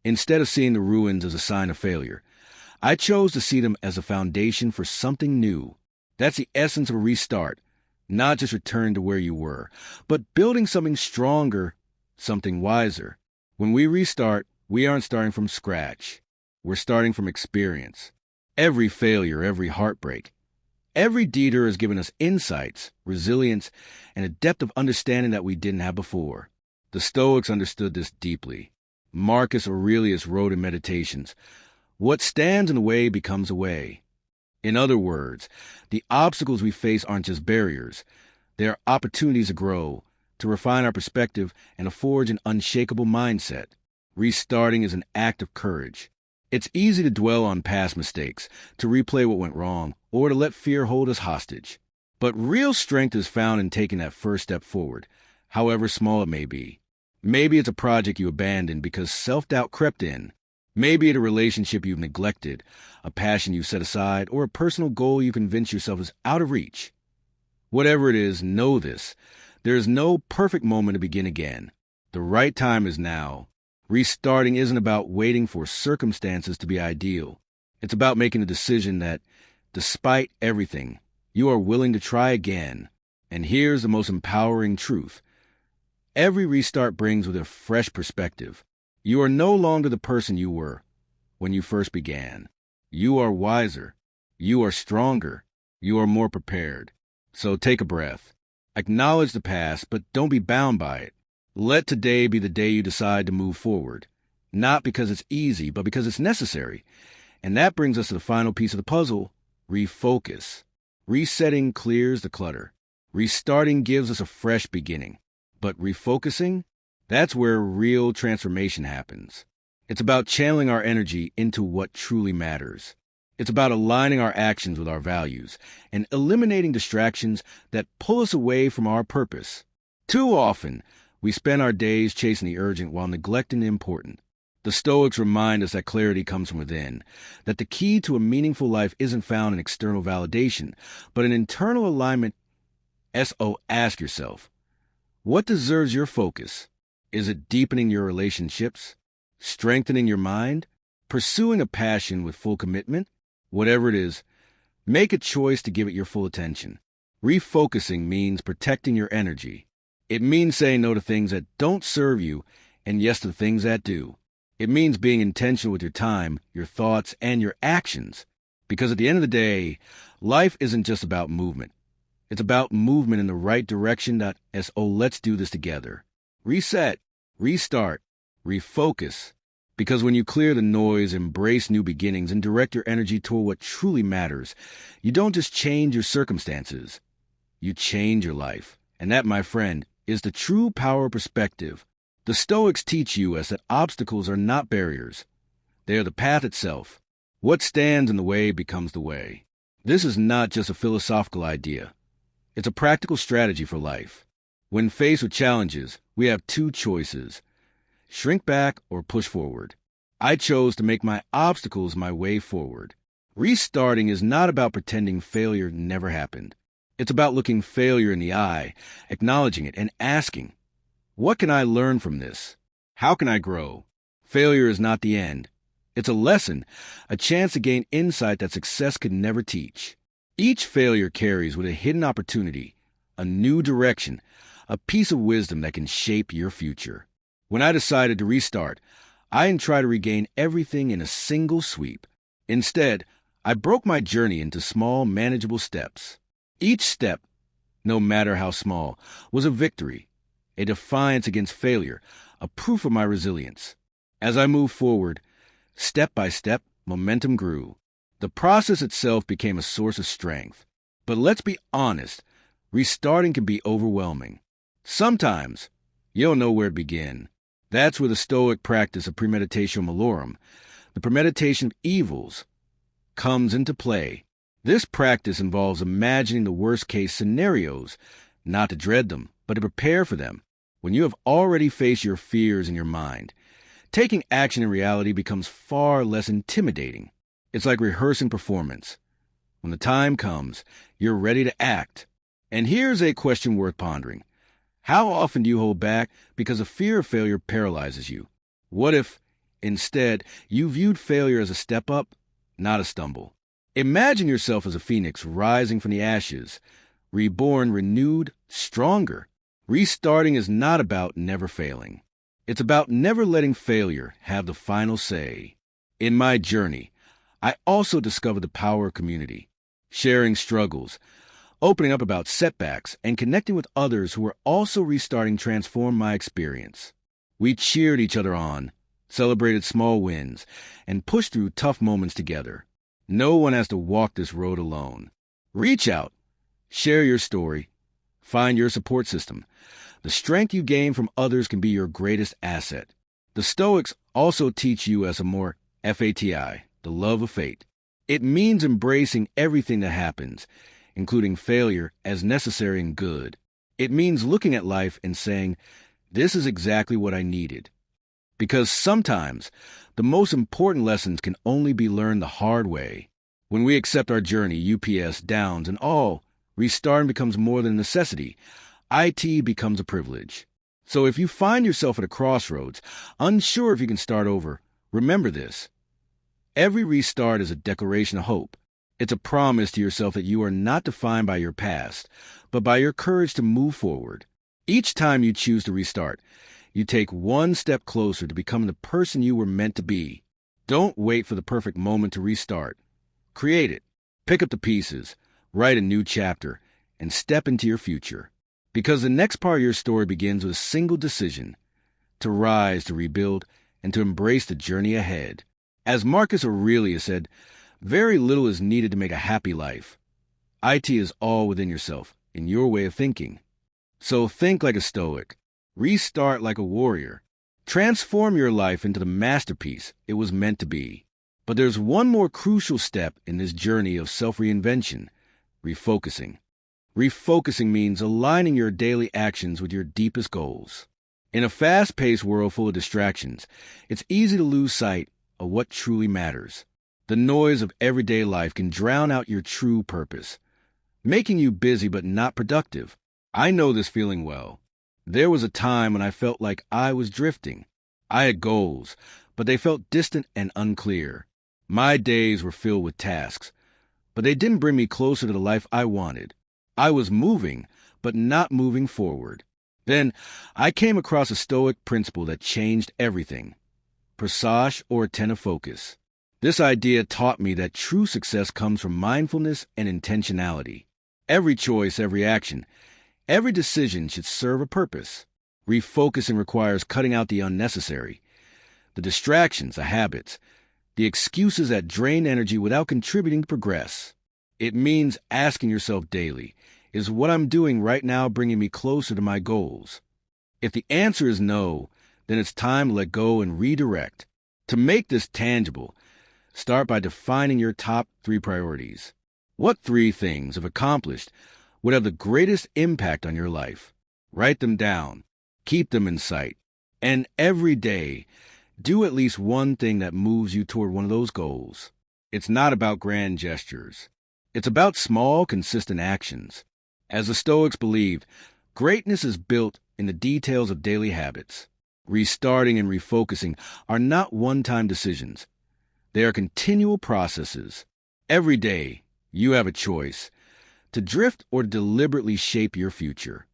Instead of seeing the ruins as a sign of failure, I chose to see them as a foundation for something new. That's the essence of a restart, not just return to where you were, but building something stronger, something wiser. When we restart, we aren't starting from scratch. We're starting from experience. Every failure, every heartbreak, every detour has given us insights, resilience, and a depth of understanding that we didn't have before. The Stoics understood this deeply. Marcus Aurelius wrote in Meditations, "What stands in the way becomes a way." In other words, the obstacles we face aren't just barriers. They are opportunities to grow, to refine our perspective, and to forge an unshakable mindset. Restarting is an act of courage. It's easy to dwell on past mistakes, to replay what went wrong, or to let fear hold us hostage. But real strength is found in taking that first step forward, however small it may be. Maybe it's a project you abandoned because self-doubt crept in. Maybe it's a relationship you've neglected, a passion you set aside, or a personal goal you convince yourself is out of reach. Whatever it is, know this. There is no perfect moment to begin again. The right time is now. Restarting isn't about waiting for circumstances to be ideal. It's about making a decision that, despite everything, you are willing to try again. And here's the most empowering truth. Every restart brings with it a fresh perspective. You are no longer the person you were when you first began. You are wiser. You are stronger. You are more prepared. So take a breath. Acknowledge the past, but don't be bound by it. Let today be the day you decide to move forward. Not because it's easy, but because it's necessary. And that brings us to the final piece of the puzzle, refocus. Resetting clears the clutter. Restarting gives us a fresh beginning. But refocusing? That's where real transformation happens. It's about channeling our energy into what truly matters. It's about aligning our actions with our values and eliminating distractions that pull us away from our purpose. Too often, we spend our days chasing the urgent while neglecting the important. The Stoics remind us that clarity comes from within, that the key to a meaningful life isn't found in external validation, but in internal alignment. Ask yourself, what deserves your focus? Is it deepening your relationships? Strengthening your mind? Pursuing a passion with full commitment? Whatever it is, make a choice to give it your full attention. Refocusing means protecting your energy. It means saying no to things that don't serve you and yes to things that do. It means being intentional with your time, your thoughts, and your actions. Because at the end of the day, life isn't just about movement. It's about movement in the right direction. Let's do this together. Reset, restart, refocus. Because when you clear the noise, embrace new beginnings, and direct your energy toward what truly matters, you don't just change your circumstances. You change your life. And that, my friend, is the true power of perspective. The Stoics teach us that obstacles are not barriers. They are the path itself. What stands in the way becomes the way. This is not just a philosophical idea. It's a practical strategy for life. When faced with challenges, we have two choices: shrink back or push forward. I chose to make my obstacles my way forward. Restarting is not about pretending failure never happened. It's about looking failure in the eye, acknowledging it, and asking, what can I learn from this? How can I grow? Failure is not the end. It's a lesson, a chance to gain insight that success could never teach. Each failure carries with a hidden opportunity, a new direction, a piece of wisdom that can shape your future. When I decided to restart, I didn't try to regain everything in a single sweep. Instead, I broke my journey into small, manageable steps. Each step, no matter how small, was a victory, a defiance against failure, a proof of my resilience. As I moved forward, step by step, momentum grew. The process itself became a source of strength. But let's be honest, restarting can be overwhelming. Sometimes, you don't know where to begin. That's where the Stoic practice of premeditatio malorum, the premeditation of evils, comes into play. This practice involves imagining the worst-case scenarios, not to dread them, but to prepare for them. When you have already faced your fears in your mind, taking action in reality becomes far less intimidating. It's like rehearsing performance. When the time comes, you're ready to act. And here's a question worth pondering. How often do you hold back because the fear of failure paralyzes you? What if, Instead, you viewed failure as a step up, not a stumble. Imagine yourself as a phoenix rising from the ashes, reborn, renewed, stronger. Restarting is not about never failing. It's about never letting failure have the final say. In my journey, I also discovered the power of community, sharing struggles, opening up about setbacks, and connecting with others who were also restarting transformed my experience. We cheered each other on, celebrated small wins, and pushed through tough moments together. No one has to walk this road alone. Reach out, share your story, find your support system. The strength you gain from others can be your greatest asset. The Stoics also teach you as a more FATI, the love of fate. It means embracing everything that happens, including failure, as necessary and good. It means looking at life and saying, this is exactly what I needed. Because sometimes, the most important lessons can only be learned the hard way. When we accept our journey, UPS, downs, and all, restarting becomes more than a necessity. IT becomes a privilege. So if you find yourself at a crossroads, unsure if you can start over, remember this. Every restart is a declaration of hope. It's a promise to yourself that you are not defined by your past, but by your courage to move forward. Each time you choose to restart, you take one step closer to becoming the person you were meant to be. Don't wait for the perfect moment to restart. Create it. Pick up the pieces, write a new chapter, and step into your future. Because the next part of your story begins with a single decision: to rise, to rebuild, and to embrace the journey ahead. As Marcus Aurelius said, very little is needed to make a happy life. IT is all within yourself, in your way of thinking. So think like a Stoic. Restart like a warrior. Transform your life into the masterpiece it was meant to be. But there's one more crucial step in this journey of self-reinvention: refocusing. Refocusing means aligning your daily actions with your deepest goals. In a fast-paced world full of distractions, it's easy to lose sight of what truly matters. The noise of everyday life can drown out your true purpose, making you busy but not productive. I know this feeling well. There was a time when I felt like I was drifting. I had goals, but they felt distant and unclear. My days were filled with tasks, but they didn't bring me closer to the life I wanted. I was moving, but not moving forward. Then I came across a Stoic principle that changed everything: presage or attentive focus. This idea taught me that true success comes from mindfulness and intentionality. Every choice, every action, every decision should serve a purpose. Refocusing requires cutting out the unnecessary, the distractions, the habits, the excuses that drain energy without contributing to progress. It means asking yourself daily, is what I'm doing right now bringing me closer to my goals? If the answer is no, then it's time to let go and redirect. To make this tangible, start by defining your top 3 priorities. What 3 things, if accomplished, would have the greatest impact on your life? Write them down. Keep them in sight. And every day, do at least one thing that moves you toward one of those goals. It's not about grand gestures. It's about small, consistent actions. As the Stoics believed, greatness is built in the details of daily habits. Restarting and refocusing are not one-time decisions. They are continual processes. Every day, you have a choice: to drift or to deliberately shape your future.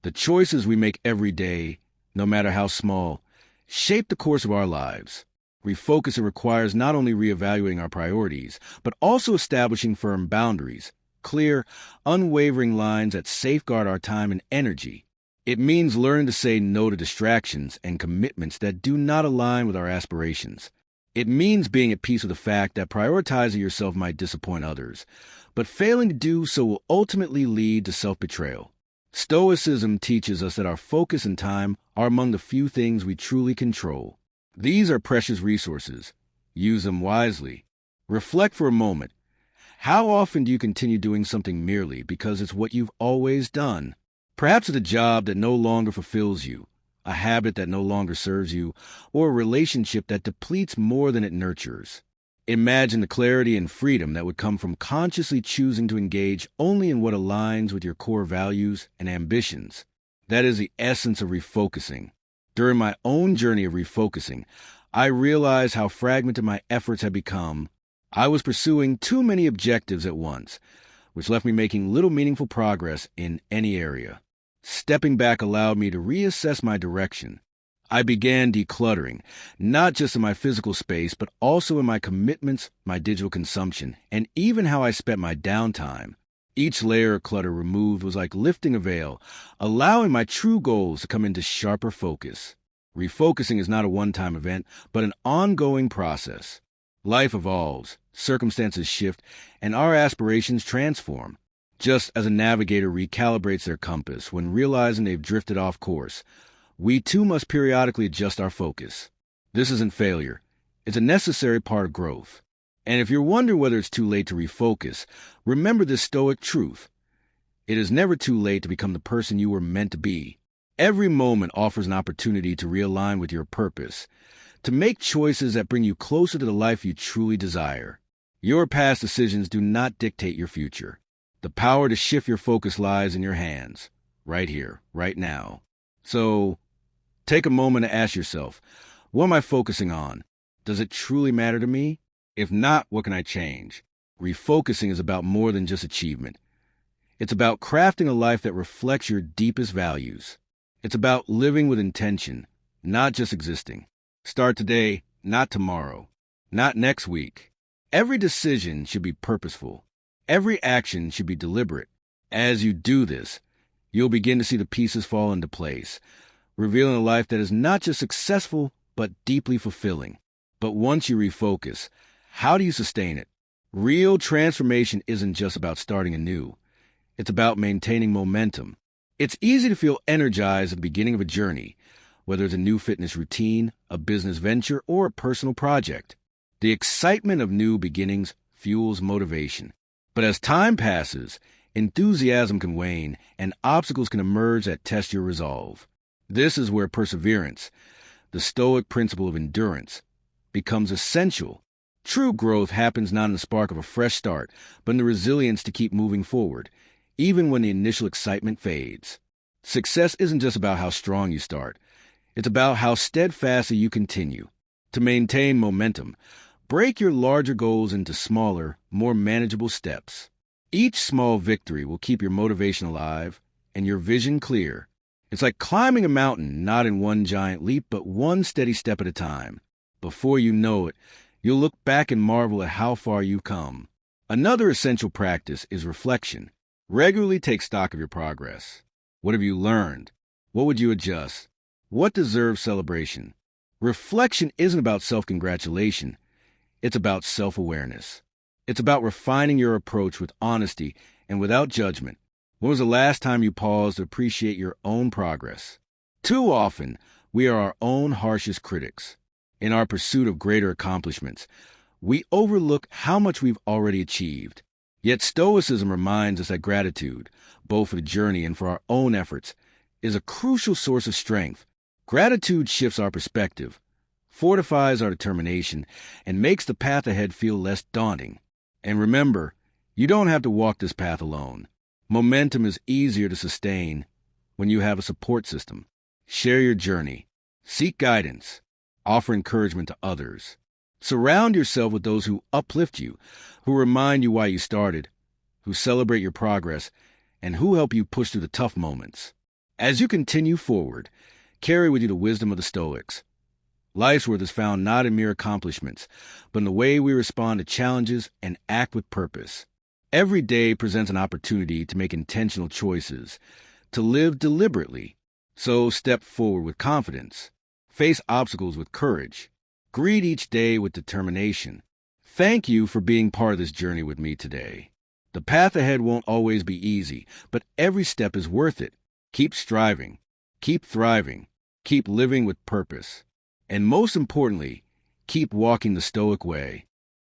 The choices we make every day, no matter how small, shape the course of our lives. Refocusing requires not only reevaluating our priorities, but also establishing firm boundaries, clear, unwavering lines that safeguard our time and energy. It means learning to say no to distractions and commitments that do not align with our aspirations. It means being at peace with the fact that prioritizing yourself might disappoint others, but failing to do so will ultimately lead to self-betrayal. Stoicism teaches us that our focus and time are among the few things we truly control. These are precious resources. Use them wisely. Reflect for a moment. How often do you continue doing something merely because it's what you've always done? Perhaps it's a job that no longer fulfills you, a habit that no longer serves you, or a relationship that depletes more than it nurtures. Imagine the clarity and freedom that would come from consciously choosing to engage only in what aligns with your core values and ambitions. That is the essence of refocusing. During my own journey of refocusing, I realized how fragmented my efforts had become. I was pursuing too many objectives at once, which left me making little meaningful progress in any area. Stepping back allowed me to reassess my direction. I began decluttering, not just in my physical space, but also in my commitments, my digital consumption, and even how I spent my downtime. Each layer of clutter removed was like lifting a veil, allowing my true goals to come into sharper focus. Refocusing is not a one-time event, but an ongoing process. Life evolves, circumstances shift, and our aspirations transform. Just as a navigator recalibrates their compass when realizing they've drifted off course, we too must periodically adjust our focus. This isn't failure. It's a necessary part of growth. And if you're wondering whether it's too late to refocus, remember this Stoic truth. It is never too late to become the person you were meant to be. Every moment offers an opportunity to realign with your purpose, to make choices that bring you closer to the life you truly desire. Your past decisions do not dictate your future. The power to shift your focus lies in your hands, right here, right now. So, take a moment to ask yourself, what am I focusing on? Does it truly matter to me? If not, what can I change? Refocusing is about more than just achievement. It's about crafting a life that reflects your deepest values. It's about living with intention, not just existing. Start today, not tomorrow, not next week. Every decision should be purposeful. Every action should be deliberate. As you do this, you'll begin to see the pieces fall into place, revealing a life that is not just successful, but deeply fulfilling. But once you refocus, how do you sustain it? Real transformation isn't just about starting anew. It's about maintaining momentum. It's easy to feel energized at the beginning of a journey, whether it's a new fitness routine, a business venture, or a personal project. The excitement of new beginnings fuels motivation. But as time passes, enthusiasm can wane and obstacles can emerge that test your resolve. This is where perseverance, the Stoic principle of endurance, becomes essential. True growth happens not in the spark of a fresh start, but in the resilience to keep moving forward, even when the initial excitement fades. Success isn't just about how strong you start. It's about how steadfastly you continue. To maintain momentum, break your larger goals into smaller, more manageable steps. Each small victory will keep your motivation alive and your vision clear. It's like climbing a mountain, not in one giant leap, but one steady step at a time. Before you know it, you'll look back and marvel at how far you've come. Another essential practice is reflection. Regularly take stock of your progress. What have you learned? What would you adjust? What deserves celebration? Reflection isn't about self-congratulation. It's about self-awareness. It's about refining your approach with honesty and without judgment. When was the last time you paused to appreciate your own progress? Too often, we are our own harshest critics. In our pursuit of greater accomplishments, we overlook how much we've already achieved. Yet Stoicism reminds us that gratitude, both for the journey and for our own efforts, is a crucial source of strength. Gratitude shifts our perspective, fortifies our determination, and makes the path ahead feel less daunting. And remember, you don't have to walk this path alone. Momentum is easier to sustain when you have a support system. Share your journey. Seek guidance. Offer encouragement to others. Surround yourself with those who uplift you, who remind you why you started, who celebrate your progress, and who help you push through the tough moments. As you continue forward, carry with you the wisdom of the Stoics. Life's worth is found not in mere accomplishments, but in the way we respond to challenges and act with purpose. Every day presents an opportunity to make intentional choices, to live deliberately. So step forward with confidence. Face obstacles with courage. Greet each day with determination. Thank you for being part of this journey with me today. The path ahead won't always be easy, but every step is worth it. Keep striving. Keep thriving. Keep living with purpose. And most importantly, keep walking the Stoic way.